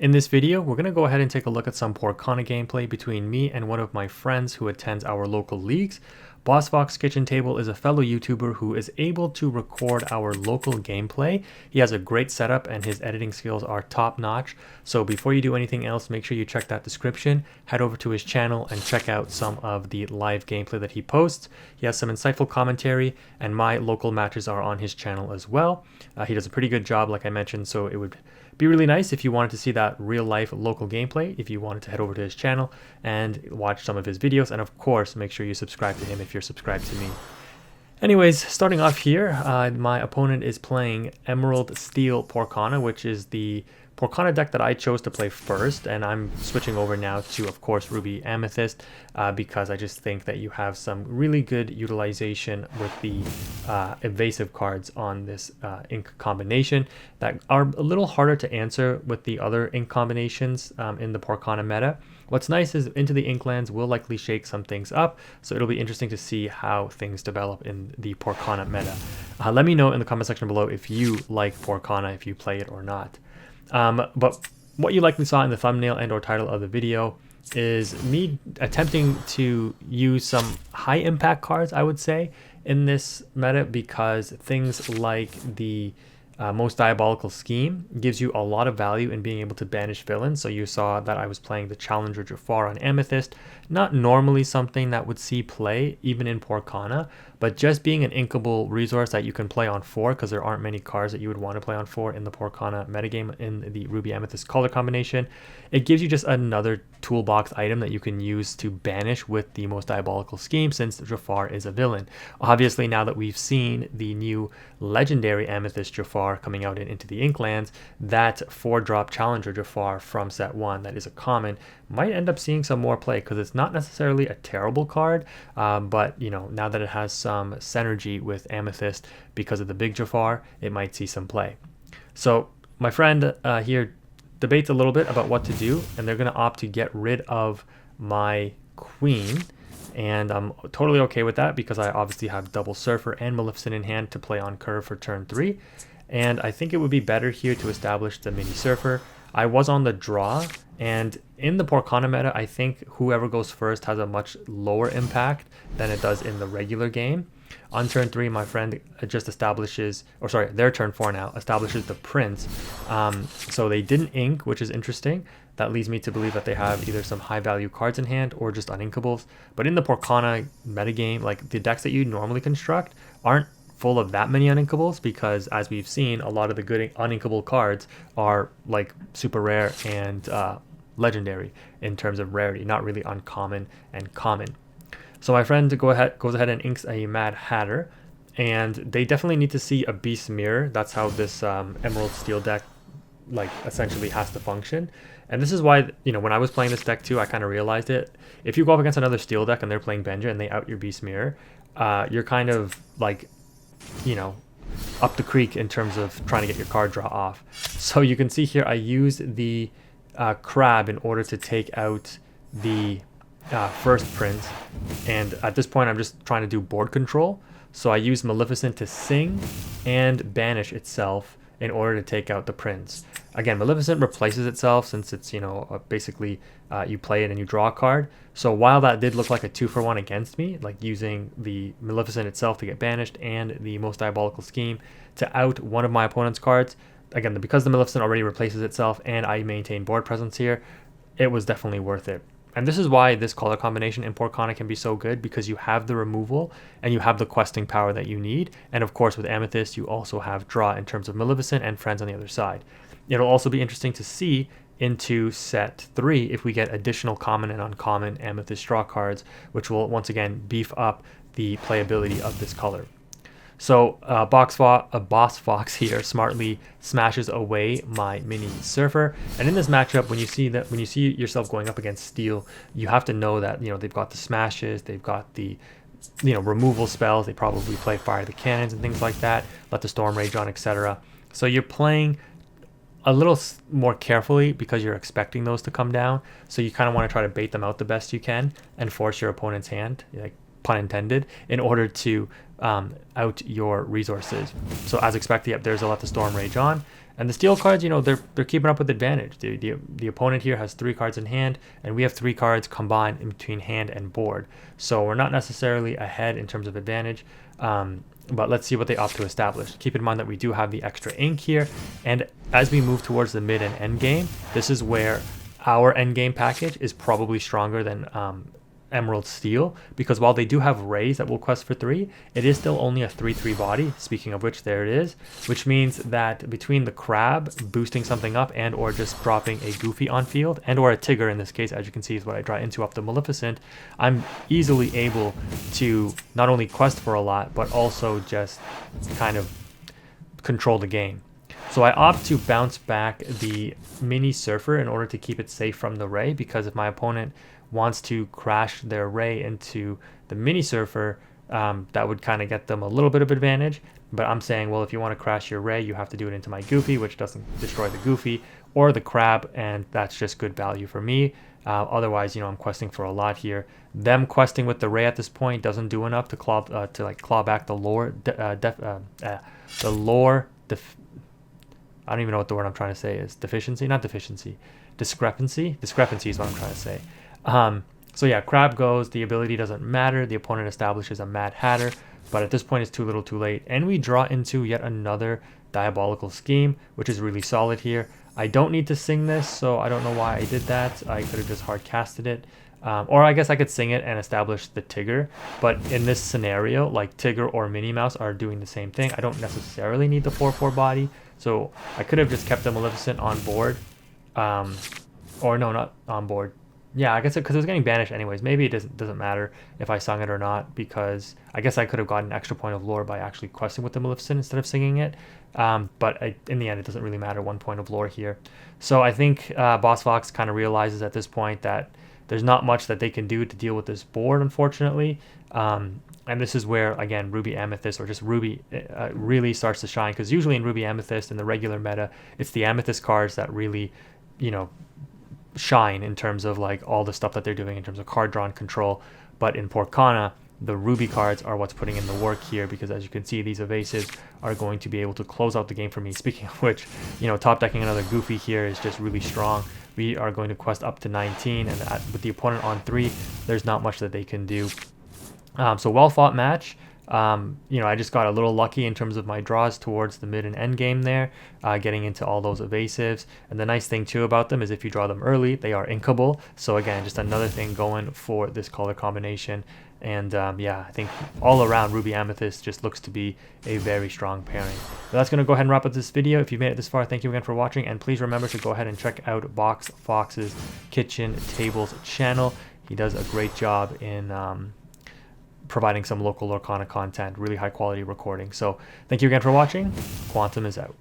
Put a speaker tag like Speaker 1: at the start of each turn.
Speaker 1: In this video, we're going to go ahead and take a look at some POORCANA gameplay between me and one of my friends who attends our local leagues. Boss Fox Kitchen Table is a fellow YouTuber who is able to record our local gameplay. He has a great setup and his editing skills are top notch. So before you do anything else, make sure you check that description, head over to his channel and check out some of the live gameplay that he posts. He has some insightful commentary and my local matches are on his channel as well. He does a pretty good job, like I mentioned, so it would be really nice if you wanted to see that real life local gameplay, if you wanted to head over to his channel and watch some of his videos, and of course make sure you subscribe to him if you're subscribed to me. Anyways, starting off here, my opponent is playing Emerald Steel POORCANA, which is the POORCANA deck that I chose to play first, and I'm switching over now to, of course, Ruby Amethyst, because I just think that you have some really good utilization with the evasive cards on this ink combination that are a little harder to answer with the other ink combinations in the POORCANA meta. What's nice is Into the Inklands will likely shake some things up, so it'll be interesting to see how things develop in the POORCANA meta. Let me know in the comment section below if you like POORCANA, if you play it or not. But what you likely saw in the thumbnail and or title of the video is me attempting to use some high impact cards, I would say, in this meta, because things like the Most Diabolical Scheme gives you a lot of value in being able to banish villains. So you saw that I was playing the Challenger Jafar on Amethyst, not normally something that would see play even in POORCANA, but just being an inkable resource that you can play on 4, because there aren't many cards that you would want to play on 4 in the POORCANA metagame in the Ruby Amethyst color combination. It gives you just another toolbox item that you can use to banish with the Most Diabolical Scheme, since Jafar is a villain. Obviously, now that we've seen the new legendary Amethyst Jafar coming out Into the Inklands, that 4-drop Challenger Jafar from set 1 that is a common might end up seeing some more play, because it's not necessarily a terrible card, but you know, now that it has some synergy with Amethyst because of the big Jafar, it might see some play. So my friend here debates a little bit about what to do, and they're going to opt to get rid of my queen, and I'm totally okay with that because I obviously have double Surfer and Maleficent in hand to play on curve for turn 3, and I think it would be better here to establish the mini Surfer. I was on the draw, and in the POORCANA meta, I think whoever goes first has a much lower impact than it does in the regular game. On turn 3, my friend just establishes, or sorry, their turn 4 now, establishes the Prince. So they didn't ink, which is interesting. That leads me to believe that they have either some high value cards in hand or just uninkables. But in the POORCANA metagame, like the decks that you normally construct aren't full of that many uninkables, because as we've seen, a lot of the good uninkable cards are like super rare and legendary in terms of rarity, not really uncommon and common. So my friend goes ahead and inks a Mad Hatter, and they definitely need to see a Beast Mirror. That's how this Emerald Steel deck like essentially has to function. And this is why, you know, when I was playing this deck too, I kind of realized it. If you go up against another Steel deck and they're playing Benja and they out your Beast Mirror, you're kind of like, you know, up the creek in terms of trying to get your card draw off. So you can see here I used the crab in order to take out the first Prince, and at this point I'm just trying to do board control. So I used Maleficent to sing and banish itself in order to take out the Prince. Again, Maleficent replaces itself since it's, you know, basically you play it and you draw a card. So while that did look like a 2-for-1 against me, like using the Maleficent itself to get banished and the Most Diabolical Scheme to out one of my opponent's cards, again, because the Maleficent already replaces itself and I maintain board presence here, it was definitely worth it. And this is why this color combination in POORCANA can be so good, because you have the removal and you have the questing power that you need. And of course with Amethyst, you also have draw in terms of Maleficent and friends on the other side. It'll also be interesting to see into set 3 if we get additional common and uncommon Amethyst draw cards, which will once again beef up the playability of this color. So Boss Fox here smartly smashes away my mini Surfer, and in this matchup, when you see yourself going up against Steel, you have to know that, you know, they've got the smashes, they've got the, you know, removal spells, they probably play Fire the Cannons and things like that, let the Storm Rage on, etc. So you're playing a little more carefully because you're expecting those to come down. So you kind of want to try to bait them out the best you can and force your opponent's hand, like pun intended, in order to out your resources. So as expected, yep, there's a Let the Storm Rage on, And the steel cards, you know, they're keeping up with advantage. The opponent here has 3 cards in hand, and we have 3 cards combined in between hand and board. So we're not necessarily ahead in terms of advantage. But let's see what they opt to establish. Keep in mind that we do have the extra ink here, and as we move towards the mid and end game, this is where our end game package is probably stronger than Emerald Steel, because while they do have rays that will quest for 3, it is still only a 3/3 body. Speaking of which, there it is, which means that between the crab boosting something up and or just dropping a Goofy on field and or a Tigger in this case, as you can see is what I draw into up the Maleficent, I'm easily able to not only quest for a lot but also just kind of control the game. So I opt to bounce back the Mini Surfer in order to keep it safe from the ray, because if my opponent wants to crash their ray into the Mini Surfer, that would kind of get them a little bit of advantage. But I'm saying, well, if you want to crash your ray, you have to do it into my Goofy, which doesn't destroy the Goofy or the crab, and that's just good value for me. Otherwise, you know, I'm questing for a lot here. Them questing with the ray at this point doesn't do enough to claw back the lore. I don't even know what the word I'm trying to say is. Deficiency? Not deficiency. Discrepancy? Discrepancy is what I'm trying to say. So yeah, crab goes. The ability doesn't matter. The opponent establishes a Mad Hatter, but at this point it's too little too late. And we draw into yet another Diabolical Scheme, which is really solid here. I don't need to sing this, so I don't know why I did that. I could have just hard casted it. Or I guess I could sing it and establish the Tigger, but in this scenario, like Tigger or Minnie Mouse are doing the same thing. I don't necessarily need the 4/4 body, so I could have just kept the Maleficent on board. Or no, not on board. Yeah, I guess because it was getting banished anyways. Maybe it doesn't matter if I sung it or not, because I guess I could have gotten an extra point of lore by actually questing with the Maleficent instead of singing it. But in the end, it doesn't really matter. 1 point of lore here. So I think Boss Fox kind of realizes at this point that there's not much that they can do to deal with this board, unfortunately. And this is where, again, Ruby Amethyst or just Ruby really starts to shine, because usually in Ruby Amethyst in the regular meta, it's the Amethyst cards that really, you know, shine in terms of like all the stuff that they're doing in terms of card draw and control. But in POORCANA, the Ruby cards are what's putting in the work here, because as you can see, these evasives are going to be able to close out the game for me. Speaking of which, you know, top decking another Goofy here is just really strong. We are going to quest up to 19, and with the opponent on 3, there's not much that they can do. So well fought match. You know, I just got a little lucky in terms of my draws towards the mid and end game there, getting into all those evasives. And the nice thing too about them is if you draw them early, they are inkable. So again, just another thing going for this color combination. And yeah, I think all around Ruby Amethyst just looks to be a very strong pairing. But that's going to go ahead and wrap up this video. If you made it this far, thank you again for watching. And please remember to go ahead and check out Box Fox's Kitchen Tables channel. He does a great job in providing some local Lorcana content, really high quality recording. So thank you again for watching. Quantum is out.